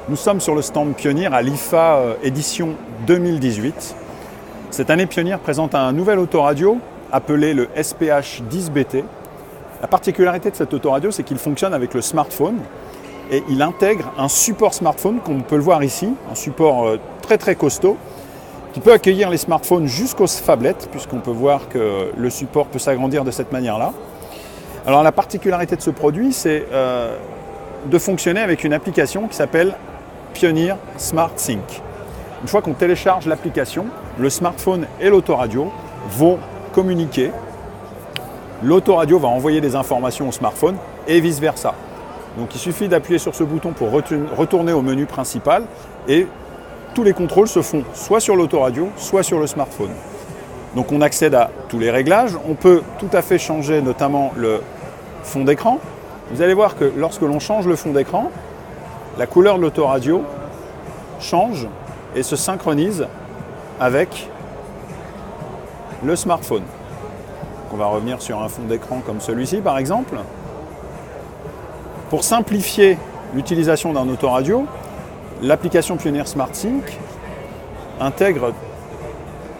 Nous sommes sur le stand Pioneer à l'IFA édition 2018. Cette année, Pioneer présente un nouvel autoradio appelé le SPH 10BT. La particularité de cet autoradio, c'est qu'il fonctionne avec le smartphone et il intègre un support smartphone, comme on peut le voir ici, un support très costaud, qui peut accueillir les smartphones jusqu'aux phablettes, puisqu'on peut voir que le support peut s'agrandir de cette manière-là. Alors la particularité de ce produit, c'est de fonctionner avec une application qui s'appelle Pioneer Smart Sync. Une fois qu'on télécharge l'application, le smartphone et l'autoradio vont communiquer. L'autoradio va envoyer des informations au smartphone et vice-versa. Donc il suffit d'appuyer sur ce bouton pour retourner au menu principal et tous les contrôles se font soit sur l'autoradio, soit sur le smartphone. Donc on accède à tous les réglages. On peut tout à fait changer notamment le fond d'écran. Vous allez voir que lorsque l'on change le fond d'écran, la couleur de l'autoradio change et se synchronise avec le smartphone. On va revenir sur un fond d'écran comme celui-ci par exemple. Pour simplifier l'utilisation d'un autoradio, l'application Pioneer Smart Sync intègre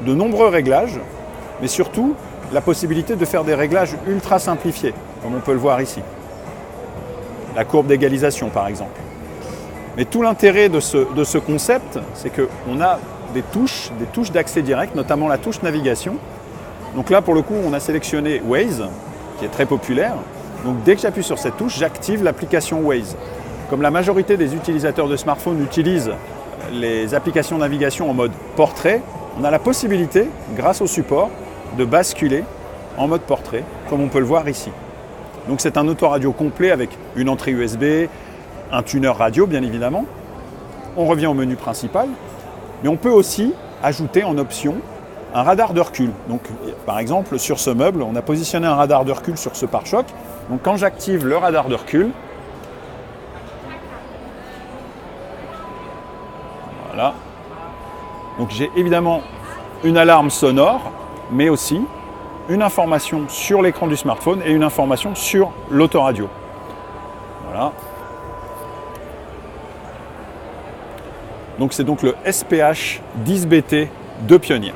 de nombreux réglages, mais surtout la possibilité de faire des réglages ultra simplifiés, comme on peut le voir ici. La courbe d'égalisation par exemple. Mais tout l'intérêt de ce concept, c'est qu'on a des touches d'accès direct, notamment la touche navigation. Donc là, pour le coup, on a sélectionné Waze, qui est très populaire. Donc dès que j'appuie sur cette touche, j'active l'application Waze. Comme la majorité des utilisateurs de smartphones utilisent les applications de navigation en mode portrait, on a la possibilité, grâce au support, de basculer en mode portrait, comme on peut le voir ici. Donc c'est un autoradio complet avec une entrée USB, un tuner radio bien évidemment. On revient au menu principal, mais on peut aussi ajouter en option un radar de recul. Donc par exemple sur ce meuble, on a positionné un radar de recul sur ce pare-choc. Donc quand j'active le radar de recul, voilà. Donc j'ai évidemment une alarme sonore, mais aussi une information sur l'écran du smartphone et une information sur l'autoradio. Voilà. Donc c'est donc le SPH 10BT de Pioneer.